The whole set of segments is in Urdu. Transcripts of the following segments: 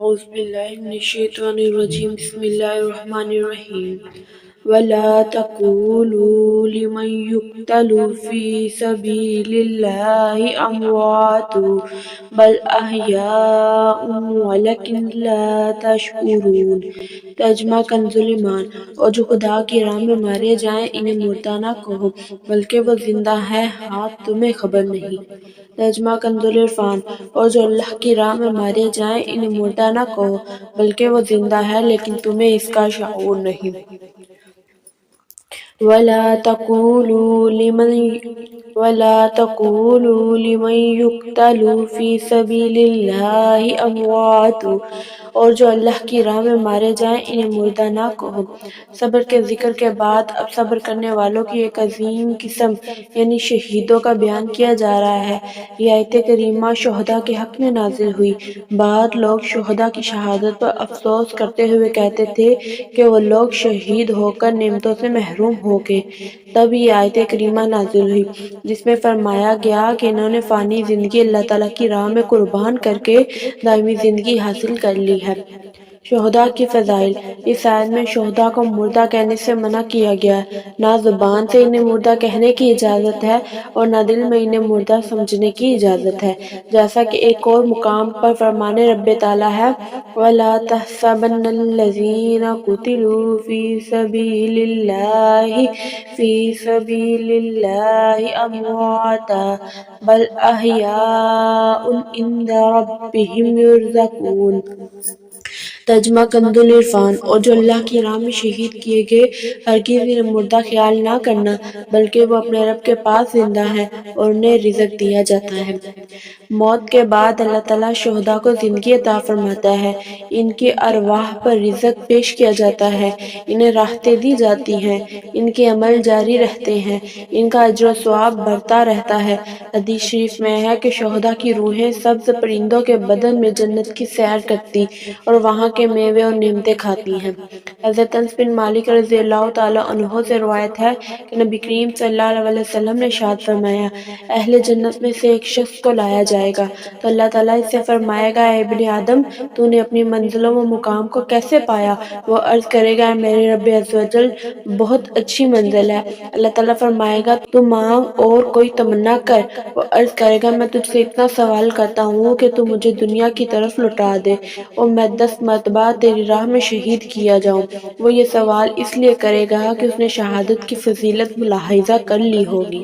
أعوذ بالله من الشيطان الرجيم بسم الله الرحمن الرحيم ولا تقولوا لمن يقتل في سبيل الله أموات بل أحياء ولكن لا تشعرون۔ ترجمہ کنز ایمان۔ اور جو خدا کی راہ میں مارے جائیں انہیں مردہ نہ کہو بلکہ وہ زندہ ہے ہاں تمہیں خبر نہیں۔ ترجمہ کنز عرفان۔ اور جو اللہ کی راہ میں مارے جائیں انہیں مردہ نہ کہو بلکہ وہ زندہ ہے لیکن تمہیں اس کا شعور نہیں۔ وَلَا تَقُولُوا لِمَن يُقْتَلُ فِي سَبِيلِ اللَّهِ أَمْوَاتٌ۔ اور جو اللہ کی راہ میں مارے جائیں انہیں مردہ نہ کہو۔ صبر کے ذکر کے بعد اب صبر کرنے والوں کی ایک عظیم قسم یعنی شہیدوں کا بیان کیا جا رہا ہے۔ یہ آیت کریمہ شہداء کے حق میں نازل ہوئی۔ بعض لوگ شہداء کی شہادت پر افسوس کرتے ہوئے کہتے تھے کہ وہ لوگ شہید ہو کر نعمتوں سے محروم ہو گئے۔ تب یہ آیت کریمہ نازل ہوئی جس میں فرمایا گیا کہ انہوں نے فانی زندگی اللہ تعالیٰ کی راہ میں قربان کر کے دائمی زندگی حاصل کر لی ہے۔ شہداء کی فضائل۔ اس آیت میں شہداء کو مردہ کہنے سے منع کیا گیا ہے۔ نہ زبان سے انہیں مردہ کہنے کی اجازت ہے اور نہ دل میں انہیں مردہ سمجھنے کی اجازت ہے، جیسا کہ ایک اور مقام پر فرمان رب تعالیٰ ہے وَلَا تَحْسَبَنَّ الَّذِينَ قُتِلُوا فِي سَبِيلِ اللَّهِ أَمْوَاتًا بَلْ أَحْيَاءٌ عِندَ رَبِّهِمْ يُرْزَقُونَ۔ ترجمہ کنز عرفان۔ اور جو اللہ کی راہ میں شہید کیے گئے ہرگز انہیں مردہ خیال نہ کرنا بلکہ وہ اپنے رب کے پاس زندہ ہے اور انہیں رزق دیا جاتا ہے۔ موت کے بعد اللہ تعالیٰ شہداء کو زندگی عطا فرماتا ہے، ان کی ارواح پر رزق پیش کیا جاتا ہے، انہیں راحتیں دی جاتی ہیں، ان کے عمل جاری رہتے ہیں، ان کا اجر و ثواب بڑھتا رہتا ہے۔ حدیث شریف میں ہے کہ شہداء کی روحیں سبز پرندوں کے بدن میں جنت کی سیر کرتی اور وہاں کے میوے اور نعمتیں کھاتی ہیں۔ حضرت انس بن مالک رضی اللہ تعالیٰ عنہ سے روایت ہے کہ نبی کریم صلی اللہ علیہ وسلم نے ارشاد فرمایا، اہل جنت میں سے ایک شخص کو لایا جائے گا تو اللہ تعالیٰ اس سے فرمائے گا، اے ابن آدم تو نے اپنی منزلوں و مقام کو کیسے پایا؟ وہ عرض کرے گا، میرے رب عز و جل بہت اچھی منزل ہے۔ اللہ تعالیٰ فرمائے گا، تو مانگ اور کوئی تمنا کر۔ وہ عرض کرے گا، میں تجھ سے اتنا سوال کرتا ہوں کہ تو مجھے دنیا کی طرف لوٹا دے اور میں 10 مرتبہ تیری راہ میں شہید کیا جاؤں۔ وہ یہ سوال اس لیے کرے گا کہ اس نے شہادت کی فضیلت ملاحظہ کر لی ہوگی۔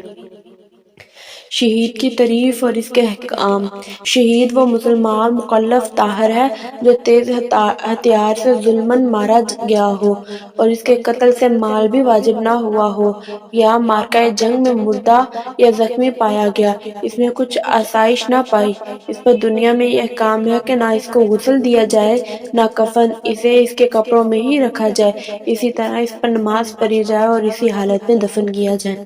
شہید کی تعریف اور اس کے احکام۔ شہید وہ مسلمان مکلف طاہر ہے جو تیز ہتھیار سے ظلماً مارا گیا ہو اور اس کے قتل سے مال بھی واجب نہ ہوا ہو، یا مارکہ جنگ میں مردہ یا زخمی پایا گیا، اس میں کچھ آسائش نہ پائی۔ اس پر دنیا میں یہ احکام ہے کہ نہ اس کو غسل دیا جائے نہ کفن، اسے اس کے کپڑوں میں ہی رکھا جائے، اسی طرح اس پر نماز پڑھی جائے اور اسی حالت میں دفن کیا جائے۔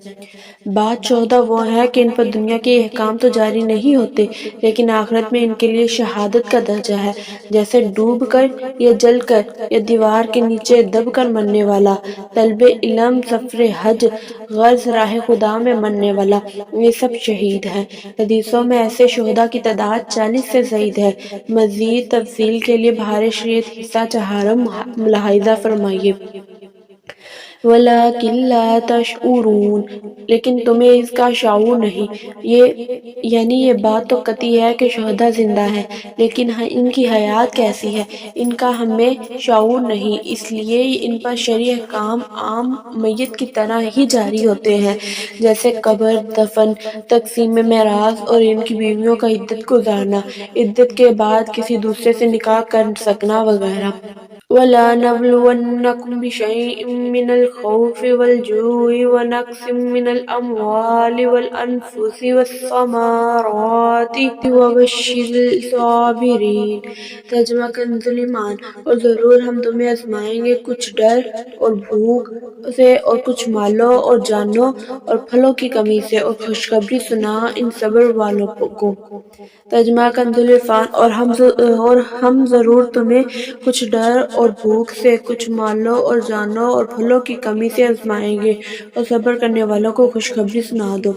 بعض شہداء وہ ہیں کہ ان پر دنیا کے احکام تو جاری نہیں ہوتے لیکن آخرت میں ان کے لیے شہادت کا درجہ ہے، جیسے ڈوب کر یا جل کر یا دیوار کے نیچے دب کر مرنے والا، طلب علم، سفر حج، غرض راہ خدا میں مرنے والا، یہ سب شہید ہیں۔ حدیثوں میں ایسے شہداء کی تعداد 40 سے زائد ہے۔ مزید تفصیل کے لیے بحر شریعت حصہ 4 ملاحظہ فرمائیے۔ وَلَٰكِن لَا تَشْعُرُونَ۔ لیکن تمہیں اس کا شعور نہیں۔ یعنی یہ بات تو قطعی ہے کہ شہداء زندہ ہیں، لیکن ان کی حیات کیسی ہے ان کا ہمیں شعور نہیں، اس لیے ان پر شرعی احکام عام میت کی طرح ہی جاری ہوتے ہیں، جیسے قبر، دفن، تقسیم میراث اور ان کی بیویوں کا عدت گزارنا، عدت کے بعد کسی دوسرے سے نکاح کر سکنا وغیرہ۔ وَلَنَبْلُوَنَّكُمْ بِشَيْءٍ مِّنَ الْخَوْفِ وَالْجُوعِ وَنَقْصٍ مِّنَ الْأَمْوَالِ وَالْأَنفُسِ وَالثَّمَرَاتِ وَبَشِّرِ الصَّابِرِينَ۔ ترجمہ کنز ایمان۔ اور ضرور ہم تمہیں آزمائیں گے کچھ ڈر اور بھوک سے اور کچھ مالوں اور جانوں اور پھلوں کی کمی سے، اور خوشخبری سنا ان صبر والوں کو۔ ترجمہ کنز عرفان۔ اور ہم ضرور تمہیں کچھ ڈر اور بھوک سے، کچھ مالوں اور جانوں اور پھلوں کی کمی سے آزمائیں گے، اور صبر کرنے والوں کو خوشخبری سنا دو۔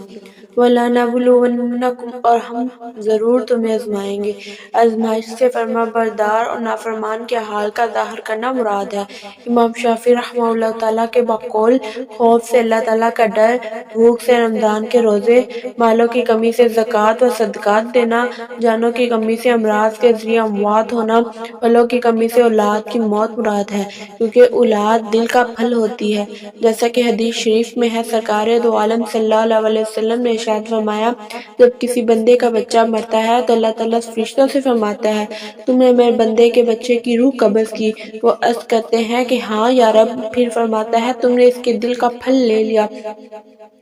وَلَنَبْلُوَنَّكُمْ اور ہم ضرور تمہیں آزمائیں گے۔ آزمائش سے فرما بردار اور نافرمان کے حال کا ظاہر کرنا مراد ہے۔ امام شافعی رحمہ اللہ تعالیٰ کے بقول خوف سے اللہ تعالیٰ کا ڈر، بھوک سے رمضان کے روزے، مالوں کی کمی سے زکوٰۃ و صدقات دینا، جانوں کی کمی سے امراض کے ذریعے اموات ہونا، پھلوں کی کمی سے اولاد کی موت مراد ہے، کیونکہ اولاد دل کا پھل ہوتی ہے۔ جیسا کہ حدیث شریف میں ہے، سرکار دو عالم صلی اللہ علیہ وسلم نے ارشاد فرمایا، جب کسی بندے کا بچہ مرتا ہے تو اللہ تعالیٰ فرشتوں سے فرماتا ہے، تم نے میرے بندے کے بچے کی روح قبض کی؟ وہ عرض کرتے ہیں کہ ہاں یا رب۔ پھر فرماتا ہے، تم نے اس کے دل کا پھل لے لیا؟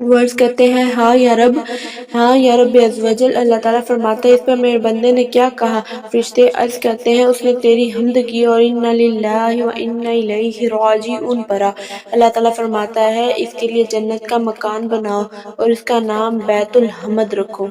وہ عرض کرتے ہیں، ہاں یا رب، ہاں یا رب عز و جل۔ اللہ تعالیٰ فرماتا ہے، اس پر میرے بندے نے کیا کہا؟ فرشتے عرض کرتے ہیں، اس نے تیری حمد کی اور انا للہ و انا الیہ راجعون پڑھا۔ اللہ تعالیٰ فرماتا ہے، اس کے لیے جنت کا مکان بناؤ اور اس کا نام بیت الحمد رکھو۔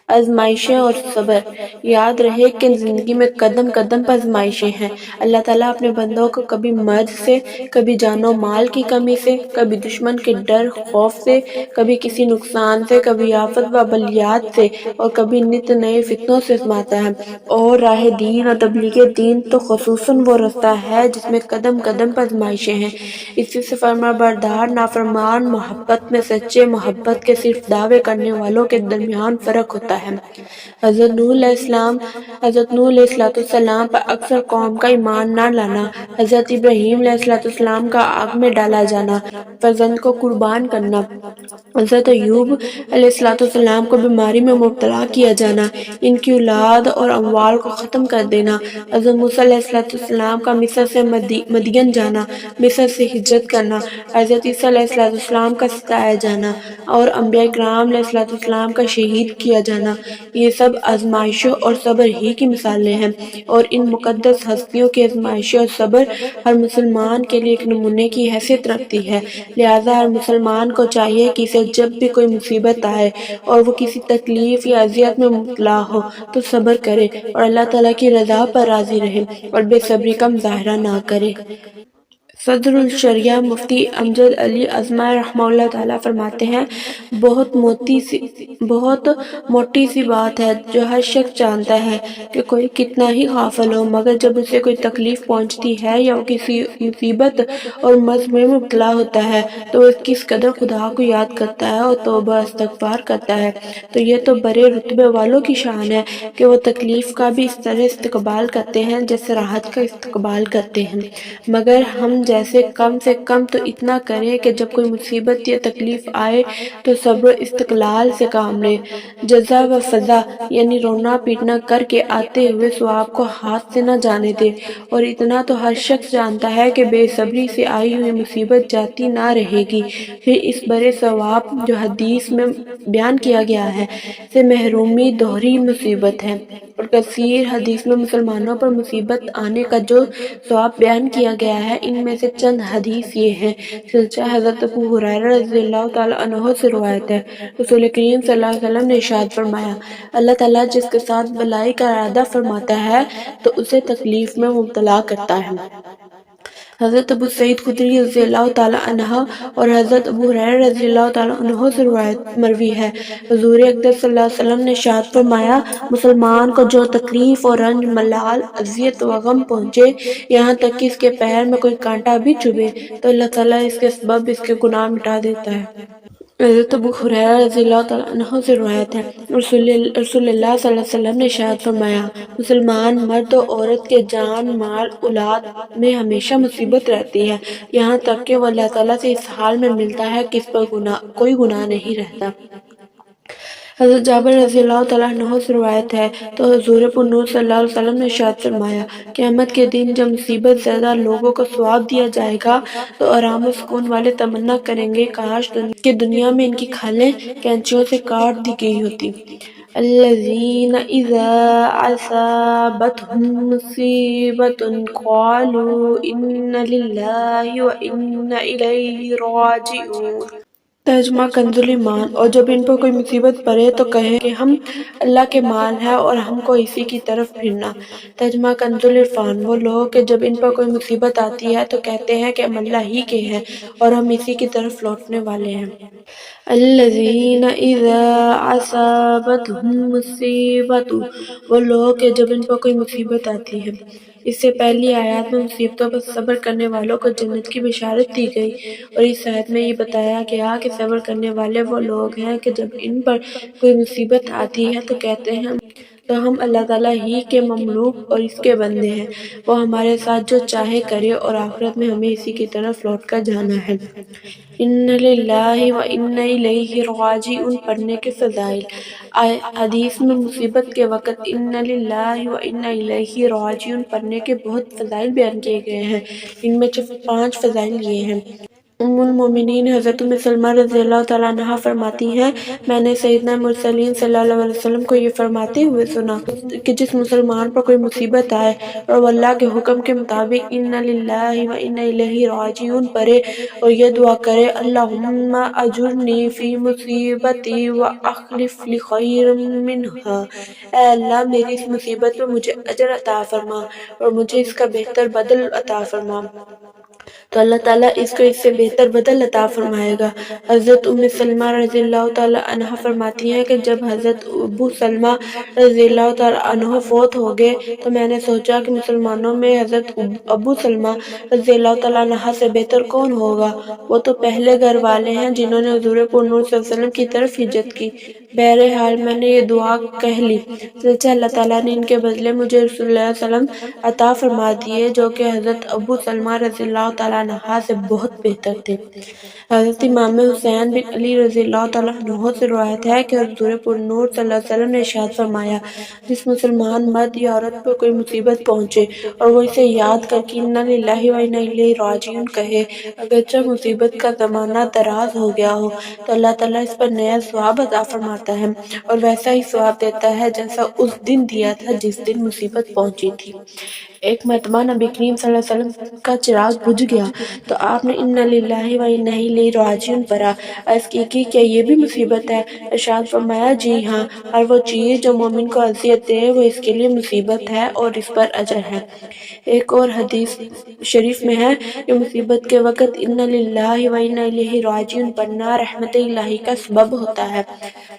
آزمائشیں اور صبر۔ یاد رہے کہ زندگی میں قدم قدم پر آزمائشیں ہیں۔ اللہ تعالیٰ اپنے بندوں کو کبھی مرض سے، کبھی جان و مال کی کمی سے، کبھی دشمن کے ڈر خوف سے، کبھی کسی نقصان سے، کبھی آفت و بلیات سے، اور کبھی نت نئے فتنوں سے آزماتا ہے۔ اور راہ دین اور تبلیغ دین تو خصوصاً وہ رستہ ہے جس میں قدم قدم پر آزمائشیں ہیں۔ اسی سے فرما بردار نافرمان محبت میں سچے محبت کے صرف دعوے کرنے والوں کے درمیان فرق ہوتا ہے۔ حضرت نوح علیہ السلام پر اکثر قوم کا ایمان نہ لانا، حضرت ابراہیم علیہ السلام کا آگ میں ڈالا جانا، فرزند کو قربان کرنا، حضرت ایوب علیہ السلام کو بیماری میں مبتلا کیا جانا، ان کی اولاد اور اموال کو ختم کر دینا، حضرت موسیٰ علیہ السلام کا مصر سے مدین جانا، مصر سے ہجرت کرنا، حضرت عیسیٰ علیہ السلام کا ستایا جانا اور انبیاء کرام علیہ السلام کا شہید کیا جانا، یہ سب آزمائشوں اور صبر ہی کی مثالیں ہیں، اور ان مقدس ہستیوں کی آزمائشیں اور صبر ہر مسلمان کے لیے ایک نمونے کی حیثیت رکھتی ہے۔ لہٰذا ہر مسلمان کو چاہیے کہ اسے جب بھی کوئی مصیبت آئے اور وہ کسی تکلیف یا اذیت میں مبتلا ہو تو صبر کرے اور اللہ تعالیٰ کی رضا پر راضی رہے اور بے صبری کا مظاہرہ نہ کرے۔ صدر الشریعہ مفتی امجد علی اعظمی رحمہ اللہ تعالیٰ فرماتے ہیں، بہت موٹی سی بات ہے جو ہر شخص جانتا ہے کہ کوئی کتنا ہی غافل ہو، مگر جب اسے کوئی تکلیف پہنچتی ہے یا وہ کسی مصیبت اور مرض میں مبتلا ہوتا ہے تو وہ کس قدر خدا کو یاد کرتا ہے اور توبہ استغفار کرتا ہے۔ تو یہ تو بڑے رتبے والوں کی شان ہے کہ وہ تکلیف کا بھی اس طرح استقبال کرتے ہیں جیسے راحت کا استقبال کرتے ہیں، مگر ہم جیسے کم سے کم تو اتنا کریں کہ جب کوئی مصیبت یا تکلیف آئے تو صبر و استقلال سے کام لیں، جزا و فضا یعنی رونا پیٹنا کر کے آتے ہوئے ثواب کو ہاتھ سے نہ جانے دے۔ اور اتنا تو ہر شخص جانتا ہے کہ بے صبری سے آئی ہوئی مصیبت جاتی نہ رہے گی، پھر اس بڑے ثواب جو حدیث میں بیان کیا گیا ہے سے محرومی دوہری مصیبت ہے۔ اور کثیر حدیث میں مسلمانوں پر مصیبت آنے کا جو ثواب بیان کیا گیا ہے، ان میں سے چند حدیث یہ ہیں۔ چنانچہ حضرت ابو ہریرہ رضی اللہ تعالیٰ عنہ سے روایت ہے، رسول کریم صلی اللہ علیہ وسلم نے ارشاد فرمایا، اللہ تعالیٰ جس کے ساتھ بھلائی کا ارادہ فرماتا ہے تو اسے تکلیف میں مبتلا کرتا ہے۔ حضرت ابو سعید خدری رضی اللہ تعالیٰ عنہ اور حضرت ابو ہریرہ رضی اللہ تعالیٰ عنہ سے روایت مروی ہے، حضور اقدس صلی اللہ علیہ وسلم نے ارشاد فرمایا، مسلمان کو جو تکلیف اور رنج، ملال، اذیت و غم پہنچے، یہاں تک کہ اس کے پیر میں کوئی کانٹا بھی چبھے، تو اللہ تعالیٰ اس کے سبب اس کے گناہ مٹا دیتا ہے۔ حضرت ابو ہریرہ رضی اللہ تعالیٰ عنہ سے روایت ہے، رسول اللہ صلی اللہ علیہ وسلم نے ارشاد فرمایا، مسلمان مرد و عورت کے جان، مال، اولاد میں ہمیشہ مصیبت رہتی ہے، یہاں تک کہ وہ اللہ تعالیٰ سے اس حال میں ملتا ہے کہ اس پر کوئی گناہ نہیں رہتا۔ حضرت جابر رضی اللہ تعالیٰ عنہ سے روایت ہے، تو حضور پر نور صلی اللہ علیہ وسلم نے ارشاد فرمایا، قیامت کے دن جب مصیبت زیادہ لوگوں کو ثواب دیا جائے گا تو آرام و سکون والے تمنا کریں گے، کاش کہ دنیا میں ان کی کھالیں کینچیوں سے کاٹ دی گئی ہوتی۔ الذین اذا اصابتهم مصیبۃ قالوا انا للہ و انا الیہ راجعون۔ ترجمہ کنز ایمان۔ اور جب ان پر کوئی مصیبت پڑے تو کہیں کہ ہم اللہ کے مال ہیں اور ہم کو اسی کی طرف پھرنا۔ ترجمہ کنز عرفان۔ وہ لوگ کہ جب ان پر کوئی مصیبت آتی ہے تو کہتے ہیں کہ ہم اللہ ہی کے ہیں اور ہم اسی کی طرف لوٹنے والے ہیں۔ الذین اذا اصابتہم مصیبۃ۔ وہ لوگ کہ جب ان پر کوئی مصیبت آتی ہے۔ اس سے پہلی آیات میں مصیبتوں پر صبر کرنے والوں کو جنت کی بشارت دی گئی، اور اس آیت میں یہ بتایا گیا کہ صبر کرنے والے وہ لوگ ہیں کہ جب ان پر کوئی مصیبت آتی ہے تو کہتے ہیں تو ہم اللہ تعالیٰ ہی کے مملوک اور اس کے بندے ہیں، وہ ہمارے ساتھ جو چاہے کرے اور آخرت میں ہمیں اسی کی طرف لوٹ کر جانا ہے۔ اِنَّ لِلَّهِ وَإِنَّ إِلَيْهِ رَاجِعُونَ پڑھنے کے فضائل۔ حدیث میں مصیبت کے وقت اِنَّ لِلَّهِ وَإِنَّ إِلَيْهِ رَاجِعُونَ پڑھنے کے بہت فضائل بیان کیے گئے ہیں۔ ان میں سے 5 فضائل یہ ہیں۔ ام المومنین حضرت ام سلمہ رضی اللہ تعالیٰ عنہا فرماتی ہیں، میں نے سیدنا مرسلین صلی اللہ علیہ وسلم کو یہ فرماتے ہوئے سنا کہ جس مسلمان پر کوئی مصیبت آئے اور وہ اللہ کے حکم کے مطابق اِنَّ لِلَّهِ وَإِنَّ إِلَيْهِ رَاجِعُونَ پڑھے اور یہ دعا کرے، اللہم اجرنی فی مصیبتی وَأَخْلِفْ لِی خَیْرًا مِنْہَا۔ اے اللہ میری اس مصیبت میں مجھے اجر عطا فرما اور مجھے اس کا بہتر بدل عطا فرما، تو اللہ تعالیٰ اس کو اس سے بہتر بدل عطا فرمائے گا۔ حضرت ام سلمہ رضی اللہ تعالیٰ عنہ فرماتی ہیں کہ جب حضرت ابو سلمہ رضی اللہ تعالیٰ عنہ فوت ہو گئے تو میں نے سوچا کہ مسلمانوں میں حضرت ابو سلمہ رضی اللہ تعالیٰ عنہ سے بہتر کون ہوگا، وہ تو پہلے گھر والے ہیں جنہوں نے حضور پر نور صلی اللہ علیہ وسلم کی طرف ہجرت کی۔ بہرحال میں نے یہ دعا کہہ لی، چنانچہ اللہ تعالیٰ نے ان کے بدلے مجھے رسول اللہ صلی اللہ علیہ وسلم عطا فرما دیے جو کہ حضرت ابو سلمہ رضی اللہ تعالیٰ عنہ سے بہت بہتر تھے۔ حضرت امام حسین بن علی رضی اللہ تعالیٰ عنہ سے روایت ہے کہ حضور پر نور صلی اللہ علیہ وسلم نے ارشاد فرمایا، جس مسلمان مرد یا عورت پر کوئی مصیبت پہنچے اور وہ اسے یاد کر کے اِنَّ لِلَّهِ وَإِنَّ إِلَيْهِ رَاجِعُونَ کہے، اگرچہ مصیبت کا زمانہ دراز ہو گیا ہو تو اللہ تعالیٰ اس پر نیا ثواب عطا فرماتا ہے اور ویسا ہی ثواب دیتا ہے جیسا اس دن دیا تھا جس دن مصیبت پہنچی تھی۔ ایک مرتبہ نبی کریم صلی اللہ علیہ وسلم کا چراغ بجھ گیا تو آپ نے اِنَّ لِلَّهِ وَإِنَّ إِلَيْهِ رَاجِعُونَ پڑھا۔ عرض کی کہ کیا یہ بھی مصیبت ہے؟ ارشاد فرمایا، جی ہاں، اور وہ چیز جو مومن کو اذیت دے وہ اس کے لیے مصیبت ہے اور اس پر اجر ہے۔ ایک اور حدیث شریف میں ہے کہ مصیبت کے وقت اِنَّ لِلَّهِ وَإِنَّ إِلَيْهِ رَاجِعُونَ پڑھنا رحمت الہی کا سبب ہوتا ہے۔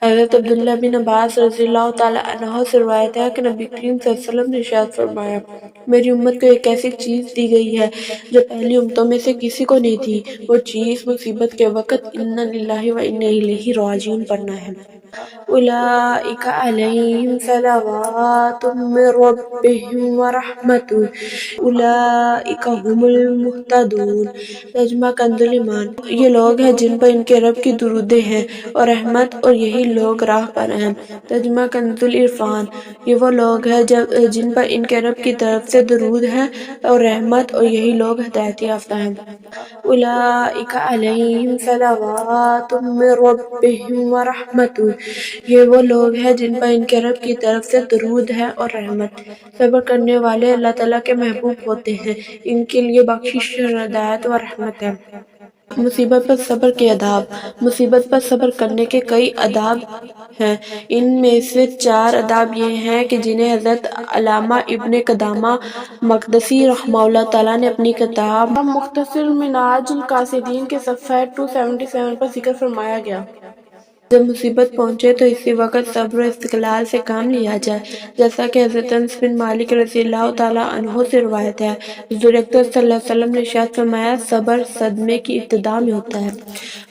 حضرت عبداللہ بن عباس رضی اللہ تعالیٰ عنہ سے روایت ہے کہ نبی کریم صلی اللہ علیہ وسلم نے ارشاد فرمایا، میری امت کو ایک ایسی چیز دی گئی ہے جو پہلی امتوں میں سے کسی کو نہیں تھی، وہ چیز مصیبت کے وقت اِنَّ لِلَّهِ وَإِنَّ إِلَيْهِ رَاجِعُونَ پڑھنا ہے۔ اولئک علیہم صلوات من ربہم ورحمۃ اولئک هم المہتدون۔ ترجمہ کنز ایمان۔ یہ لوگ ہیں جن پر ان کے رب کی درودیں ہیں اور رحمت، اور یہی لوگ راہ پر ہیں۔ ترجمہ کنز عرفان۔ یہ وہ لوگ ہیں جن پر ان کے رب کی طرف سے درود ہے اور رحمت، اور یہی لوگ ہدایت یافتہ ہیں۔ اولئک علیہم صلوات من ربہم ورحمۃ۔ یہ وہ لوگ ہیں جن پر ان کے رب کی طرف سے درود ہے اور رحمت۔ صبر کرنے والے اللہ تعالیٰ کے محبوب ہوتے ہیں، ان کے لیے بخشش اور ہدایت و رحمت ہے۔ مصیبت پر صبر کے آداب۔ مصیبت پر صبر کرنے کے کئی آداب ہیں، ان میں سے 4 آداب یہ ہیں کہ جنہیں حضرت علامہ ابن قدامہ مقدسی رحمہ اللہ تعالیٰ نے اپنی کتاب مختصر منہاج القاصدین کے صفحہ 277 پر ذکر فرمایا گیا۔ جب مصیبت پہنچے تو اسی وقت صبر و استقلال سے کام لیا جائے، جیسا کہ حضرت انس بن مالک رضی اللہ تعالیٰ عنہ سے روایت ہے، حضور اکرم صلی اللہ علیہ وسلم نے ارشاد فرمایا، صبر صدمے کی ابتدا میں ہوتا ہے۔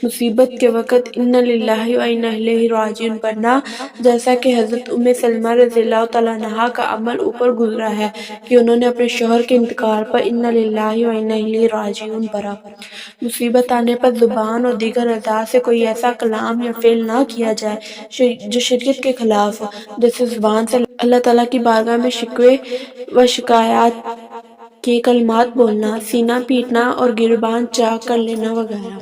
مصیبت کے وقت اِنَّ لِلَّهِ وَإِنَّ إِلَيْهِ رَاجِعُونَ پڑھنا، جیسا کہ حضرت ام سلمہ رضی اللہ تعالیٰ عنہا کا عمل اوپر گزرا ہے کہ انہوں نے اپنے شوہر کے انتقال پر اِنَّ لِلَّهِ وَإِنَّ إِلَيْهِ رَاجِعُونَ پڑھا۔ مصیبت آنے پر زبان اور دیگر اعضاء سے کوئی ایسا کلام یا فعل نہ کیا جائے جو شریعت کے خلاف ہو، جیسے زبان سے اللہ تعالیٰ کی بارگاہ میں شکوے و شکایات کے کلمات بولنا، سینہ پیٹنا اور گریبان چاک کر لینا وغیرہ۔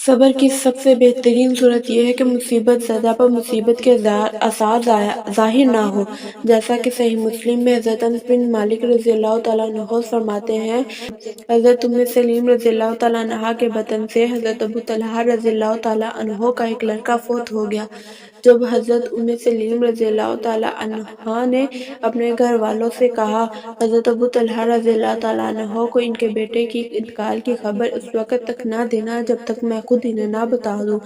صبر کی سب سے بہترین صورت یہ ہے کہ مصیبت زدہ پر مصیبت کے آثار ظاہر نہ ہو، جیسا کہ صحیح مسلم میں حضرت انس بن مالک رضی اللہ تعالیٰ عنہ فرماتے ہیں، حضرت ام سلیم رضی اللہ تعالیٰ عنہ کے بطن سے حضرت ابو طلحہ رضی اللہ تعالیٰ عنہ کا ایک لڑکا فوت ہو گیا۔ جب حضرت ام سلیم رضی اللہ تعالیٰ عنہ نے اپنے گھر والوں سے کہا، حضرت ابو طلحہ رضی اللہ تعالیٰ عنہ کو ان کے بیٹے کی انتقال کی خبر اس وقت تک نہ دینا جب تک میں خود انہیں نہ بتا دوں۔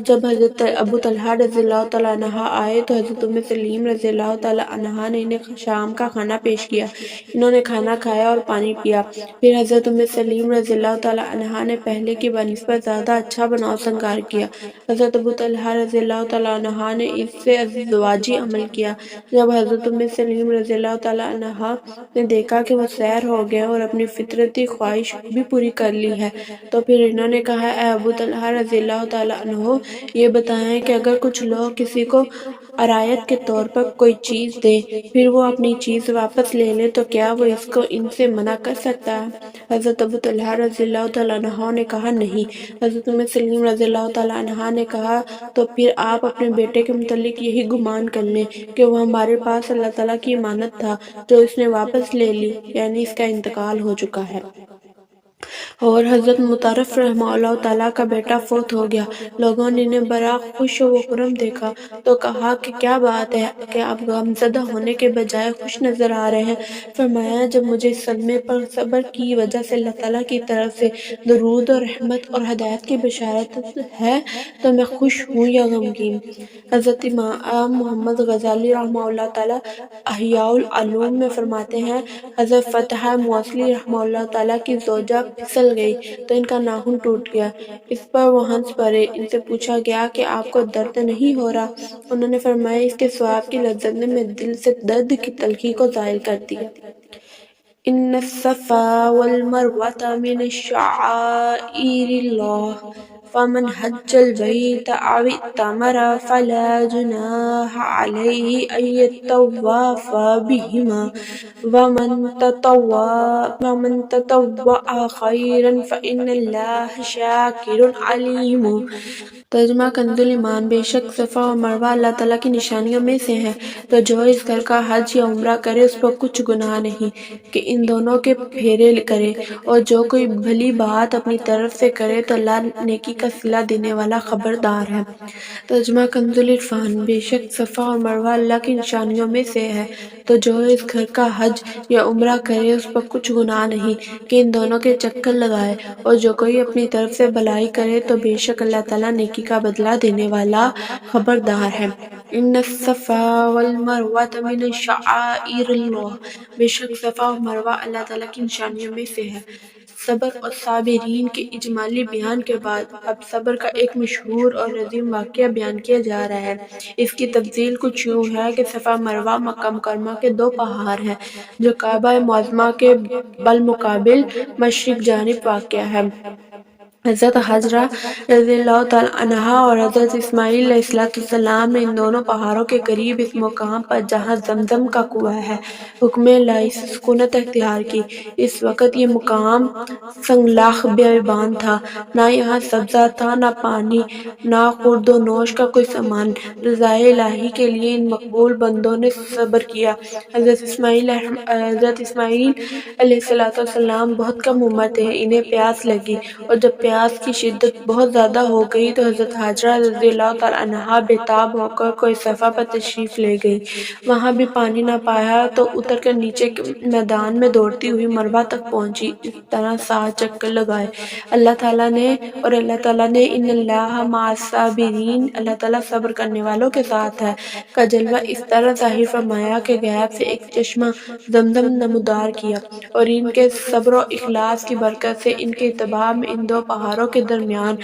جب حضرت ابو طلحہ رضی اللہ تعالیٰ عنہ آئے تو حضرت ام سلیم رضی اللہ تعالیٰ عنہ نے انہیں شام کا کھانا پیش کیا۔ انہوں نے کھانا کھایا اور پانی پیا۔ پھر حضرت ام سلیم رضی اللہ تعالیٰ عنہ نے پہلے کی بنسبت زیادہ اچھا بناؤ سنگار کیا۔ حضرت ابو طلحہ رضی اللہ تعالیٰ عنہ نے اس سے ازدواجی عمل کیا۔ جب حضرت ام سلیم رضی اللہ تعالیٰ عنہ نے دیکھا کہ وہ سیر ہو گئے اور اپنی فطرتی خواہش بھی پوری کر لی ہے تو پھر انہوں نے کہا، اے ابو طلحہ رضی اللہ تعالیٰ عنہ، یہ بتائیں کہ اگر کچھ لوگ کسی کو عرایت کے طور پر کوئی چیز دیں پھر وہ اپنی چیز واپس لے لے تو کیا وہ اس کو ان سے منع کر سکتا ہے؟ حضرت ابو طلحہ رضی اللہ تعالیٰ عنہ نے کہا، نہیں۔ حضرت ام سلیم رضی اللہ تعالیٰ عنہ نے کہا، تو پھر آپ اپنے بیٹے کے متعلق یہی گمان کر لیں کہ وہ ہمارے پاس اللہ تعالیٰ کی امانت تھا جو اس نے واپس لے لی، یعنی اس کا انتقال ہو چکا ہے۔ اور حضرت مطرف رحمہ اللہ تعالیٰ کا بیٹا فوت ہو گیا۔ لوگوں نے انہیں بڑا خوش و خرم دیکھا تو کہا کہ کیا بات ہے کہ آپ غمزدہ ہونے کے بجائے خوش نظر آ رہے ہیں؟ فرمایا، جب مجھے اس صدمے پر صبر کی وجہ سے اللہ تعالیٰ کی طرف سے درود اور رحمت اور ہدایت کی بشارت ہے تو میں خوش ہوں یا غمگین؟ حضرت امام محمد غزالی رحمہ اللہ تعالیٰ احیاء العلوم میں فرماتے ہیں، حضرت فتح موصلی رحمہ اللہ تعالیٰ کی زوجہ پھسل گئی تو ان کا ناخن ٹوٹ گیا۔ اس پر وہ ہنس پڑے۔ ان سے پوچھا گیا کہ آپ کو درد نہیں ہو رہا؟ انہوں نے فرمایا، اس کے ثواب کی لذت نے میرے دل سے درد کی تلخی کو زائل کر دیا۔ ان الصفا والمروۃ من شعائر اللہ فمن حج البیت او اعتمر فلا جناح علیہ ان یطوف بہما ومن تطوع خیرا فإن اللہ شاکر علیم۔ ترجمہ کنز ایمان، بے شک صفا اور مروہ اللہ تعالیٰ کی نشانیوں میں سے ہیں، تو جو اس گھر کا حج یا عمرہ کرے اس پر کچھ گناہ نہیں کہ ان دونوں کے پھیرے کرے، اور جو کوئی بھلی بات اپنی طرف سے کرے تو اللہ نیکی کا صلہ دینے والا خبردار ہے۔ ترجمہ کنز العرفان، بے شک صفا اور مروہ اللہ کی نشانیوں میں سے ہے، تو جو اس گھر کا حج یا عمرہ کرے اس پر کچھ گناہ نہیں کہ ان دونوں کے چکر لگائے، اور جو کوئی اپنی طرف سے بھلائی کرے تو بے شک اللہ تعالیٰ نیکی کا بدلہ دینے والا خبردار ہے۔ ان الصفا والمروۃ من شعائر اللہ، بے شک صفا اور مروہ اللہ تعالیٰ کی نشانیوں میں سے ہے۔ صبر اور صابرین کے اجمالی بیان کے بعد اب صبر کا ایک مشہور اور عظیم واقعہ بیان کیا جا رہا ہے۔ اس کی تفصیل کچھ یوں ہے کہ صفا مروہ مکہ مکرمہ کے دو پہاڑ ہیں جو کعبہ معظمہ کے بالمقابل مشرق جانب واقع ہے۔ حضرت حجرہ رضی اللہ تعالیٰ عنہا اور حضرت اسماعیل علیہ السلام نے ان دونوں پہاڑوں کے قریب اس مقام پر جہاں زمزم کا کنواں ہے حکم الہی سے سکونت اختیار کی۔ اس وقت یہ مقام سنگلاخ بیابان تھا، نہ یہاں سبزہ تھا، نہ پانی، نہ خورد و نوش کا کوئی سامان۔ رضائے الہی کے لیے ان مقبول بندوں نے صبر کیا۔ حضرت اسماعیل علیہ السلام بہت کم عمر تھے، انہیں پیاس لگی، اور جب پیاس کی شدت بہت زیادہ ہو گئی تو حضرت حجرہ رضی اللہ تعالیٰ عنہا بے تاب ہو کر کوئی صفا پر تشریف لے گئی۔ وہاں بھی پانی نہ پایا تو اتر کر نیچے کے میدان میں دوڑتی ہوئی مروہ تک پہنچی۔ اس طرح 7 چکر لگائے۔ اللہ تعالیٰ نے ان اللہ مع الصابرین، اللہ تعالیٰ صبر کرنے والوں کے ساتھ ہے کا جلوہ اس طرح ظاہر فرمایا کہ غیب سے ایک چشمہ زمزم نمودار کیا، اور ان کے صبر و اخلاص کی برکت سے ان کے اتباع میں ان دو پہاڑوں کے درمیان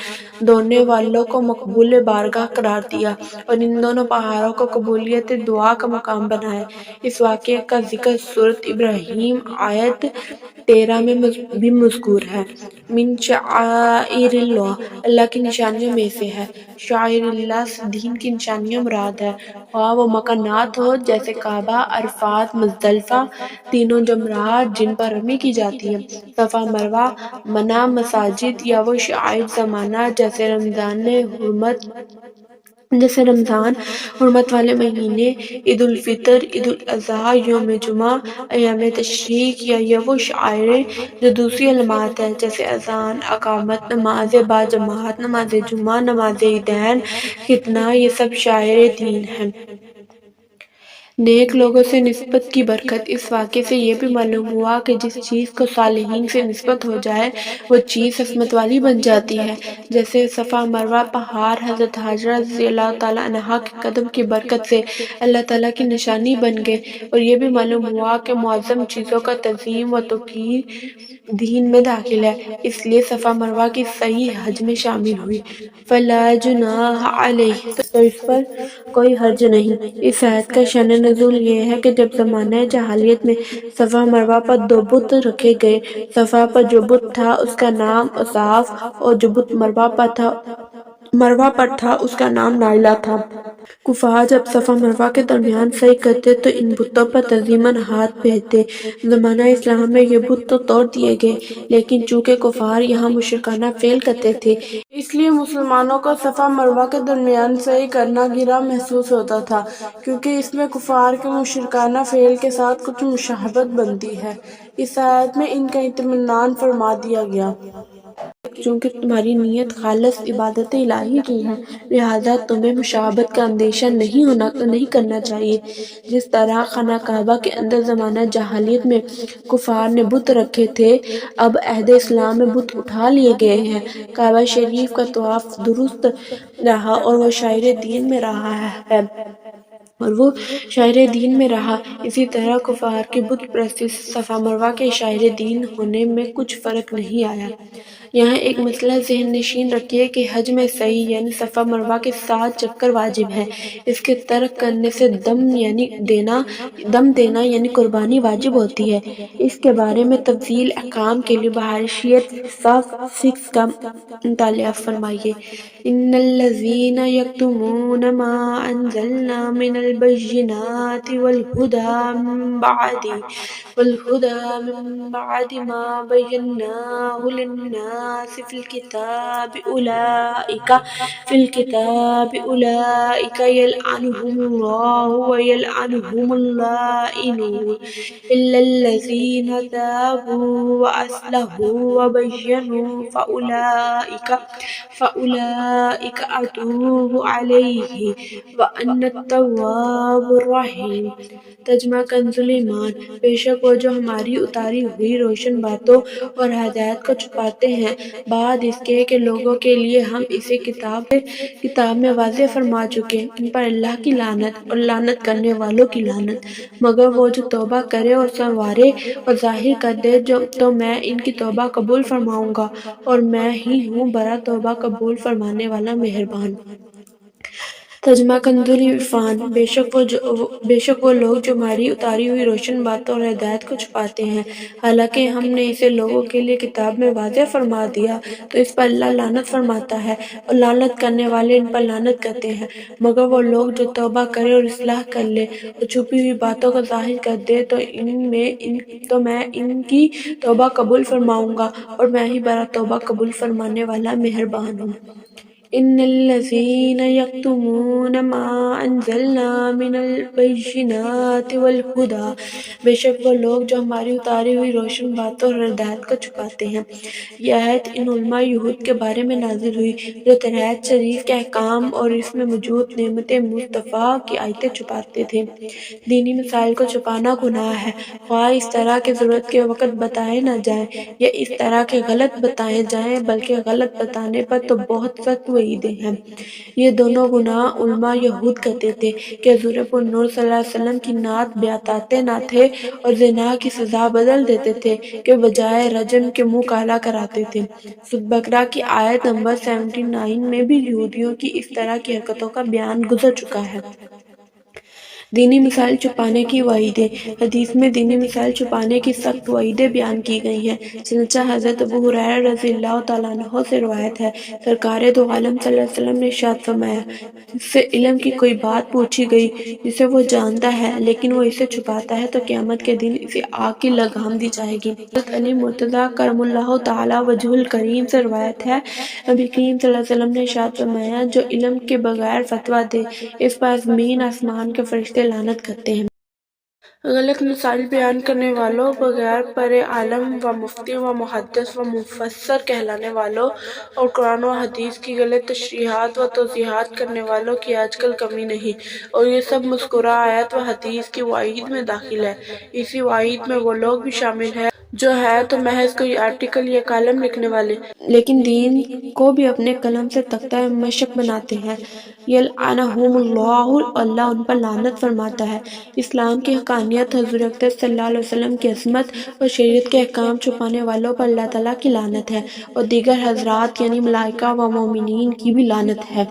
دوڑنے والوں کو مقبول بارگاہ قرار دیا، اور ان دونوں پہاڑوں کو قبولیت دعا کا مقام بنایا۔ اس واقعے کا ذکر سورۃ ابراہیم آیت 13 میں بھی مذکور ہے۔ من شعائر اللہ، اللہ کی نشانیوں میں سے ہے۔ شعائر اللہ سے دین کی نشانیاں مراد ہے، خواہ وہ مکانات ہو جیسے کعبہ، عرفات، مزدلفہ، تینوں جمرات جن پر رمی کی جاتی ہے، صفا مروہ، منا، مساجد، یا وہ شعائر زمانہ جیسے رمضان، حرمت والے مہینے، عید الفطر، عید الاضحیٰ، یوم جمعہ، ایام تشریق، یا وہ شعائر جو دوسری علامات ہیں جیسے اذان، اقامت، نماز باجماعت، نماز جمعہ، نماز عیدین، ختنہ، یہ سب شعائر دین ہیں۔ نیک لوگوں سے نسبت کی برکت۔ اس واقعے سے یہ بھی معلوم ہوا کہ جس چیز کو صالحین سے نسبت ہو جائے وہ چیز عصمت والی بن جاتی ہے، جیسے صفا مروہ پہاڑ حضرت حاجرہ رضی اللہ تعالیٰ عنہا کے قدم کی برکت سے اللہ تعالیٰ کی نشانی بن گئے، اور یہ بھی معلوم ہوا کہ معظم چیزوں کا تعظیم و توقیر دین میں داخل ہے، اس لیے صفا مروہ کی سعی حج میں شامل ہوئی۔ فلا جناح علیہ، تو اس پر کوئی حرج نہیں۔ اس آیت کا شأن نزول یہ ہے کہ جب زمانہ جاہلیت میں صفا مروہ پر 2 بت رکھے گئے، صفا پر جو بت تھا اس کا نام عصاف، اور جو بت مروہ پر تھا اس کا نام نائلہ تھا۔ کفار جب صفا مروہ کے درمیان سعی کرتے تو ان بتوں پر تعظیماً ہاتھ پھیرتے۔ زمانہ اسلام میں یہ بت تو توڑ دیے گئے، لیکن چونکہ کفار یہاں مشرکانہ فعل کرتے تھے، اس لیے مسلمانوں کو صفا مروہ کے درمیان سعی کرنا گراں محسوس ہوتا تھا، کیونکہ اس میں کفار کے مشرکانہ فعل کے ساتھ کچھ مشابہت بنتی ہے۔ اس آیت میں ان کا اطمینان فرما دیا گیا۔ چونکہ تمہاری نیت خالص عبادت الہی کی ہے، لہذا تمہیں مشابہت کا اندیشہ نہیں کرنا چاہیے۔ جس طرح خانہ کعبہ کے اندر زمانہ جاہلیت میں کفار نے بت رکھے تھے، اب عہد اسلام میں بت اٹھا لیے گئے ہیں۔ کعبہ شریف کا طواف درست رہا اور وہ شعائر دین میں رہا۔ اسی طرح کفار کی بت پرستی سے صفا مروہ کے شعائر دین ہونے میں کچھ فرق نہیں آیا۔ یہاں ایک مسئلہ ذہن نشین رکھیے کہ حج میں سعی یعنی صفا مروہ کے 7 چکر واجب ہے، اس کے ترک کرنے سے دم دینا یعنی قربانی واجب ہوتی ہے۔ اس کے بارے میں تفصیل احکام کے لیے بحیثیت حصہ 6 کا مطالعہ فرمائیے۔ ان الذین یکتمون ما انزلنا من البینات والہدی من بعد ما بیناہ للناس فی الکتاب اولئک یلعنہم اللہ ویلعنہم اللائنون الا الذین تابوا واصلحوا وبینوا فاولئک اتوب علیہم وانا التواب الرحیم۔ ترجمہ کنز ایمان۔ بے شک وہ جو ہماری اتاری ہوئی روشن باتوں اور ہدایت کو چھپاتے ہیں، بعد اس کے کہ لوگوں کے لیے ہم اسے کتاب میں واضح فرما چکے، ان پر اللہ کی لعنت اور لعنت کرنے والوں کی لعنت، مگر وہ جو توبہ کرے اور سنوارے اور ظاہر کر دے تو میں ان کی توبہ قبول فرماؤں گا، اور میں ہی ہوں بڑا توبہ قبول فرمانے والا مہربان۔ ترجمہ کنز العرفان۔ بے شک وہ لوگ جو ہماری اتاری ہوئی روشن باتوں اور ہدایت کو چھپاتے ہیں، حالانکہ ہم نے اسے لوگوں کے لیے کتاب میں واضح فرما دیا تو اس پر اللہ لعنت فرماتا ہے اور لعنت کرنے والے ان پر لعنت کرتے ہیں، مگر وہ لوگ جو توبہ کرے اور اصلاح کر لے اور چھپی ہوئی باتوں کو ظاہر کر دے تو میں ان کی توبہ قبول فرماؤں گا، اور میں ہی بڑا توبہ قبول فرمانے والا مہربان ہوں۔ ان الذین یکتمون ما انزلنا من البینات والہدی، بے شک وہ لوگ جو ہماری اتاری ہوئی روشن باتوں اور ہدایت کو چھپاتے ہیں۔ یہ آیت ان علماء یہود کے بارے میں نازل ہوئی جو توراۃ شریف کے احکام اور اس میں موجود نعمت مصطفیٰ کی آیتیں چھپاتے تھے۔ دینی مسائل کو چھپانا گناہ ہے، خواہ اس طرح کے ضرورت کے وقت بتائے نہ جائیں یا اس طرح کے غلط بتائے جائیں، بلکہ غلط بتانے پر تو بہت سخت وعیدیں ہیں۔ یہ دونوں گناہ علماء یہود کرتے تھے کہ حضور پرنور صلی اللہ علیہ وسلم کی نعت بتاتے نہ تھے اور زنا کی سزا بدل دیتے تھے کہ بجائے رجم کے منہ کالا کراتے تھے۔ سورۃ بقرہ کی آیت نمبر 79 میں بھی یہودیوں کی اس طرح کی حرکتوں کا بیان گزر چکا ہے۔ دینی مثال چھپانے کی وعیدیں۔ حدیث میں دینی مثال چھپانے کی سخت وعیدیں بیان کی گئی ہیں۔ چنانچہ حضرت ابو ہریرہ رضی اللہ تعالیٰ عنہ سے روایت ہے، سرکار دو عالم صلی اللہ علیہ وسلم نے ارشاد فرمایا، جس سے علم کی کوئی بات پوچھی گئی جسے وہ جانتا ہے لیکن وہ اسے چھپاتا ہے تو قیامت کے دن اسے آگ کی لگام دی جائے گی۔ حضرت علی مرتضیٰ کرم اللہ تعالیٰ وجہہ الکریم سے روایت ہے، نبی کریم صلی اللہ علیہ وسلم نے ارشاد فرمایا، جو علم کے بغیر فتویٰ دے اس پر زمین آسمان کے فرشتے لعنت کرتے ہیں۔ غلط مسائل بیان کرنے والوں، بغیر پڑھے عالم و مفتی و محدث و مفسر کہلانے والوں اور قرآن و حدیث کی غلط تشریحات و توضیحات کرنے والوں کی آج کل کمی نہیں، اور یہ سب مذکورہ آیت و حدیث کی وعید میں داخل ہے۔ اسی وعید میں وہ لوگ بھی شامل ہیں جو ہے تو محض کوئی آرٹیکل یا کالم لکھنے والے، لیکن دین کو بھی اپنے قلم سے تختہ مشق بناتے ہیں۔ یلعنہم اللہ، اللہ ان پر لعنت فرماتا ہے۔ اسلام کی حقانیت، حضور اقدس صلی اللہ علیہ وسلم کی عظمت اور شریعت کے احکام چھپانے والوں پر اللہ تعالیٰ کی لعنت ہے، اور دیگر حضرات یعنی ملائکہ و مومنین کی بھی لعنت ہے۔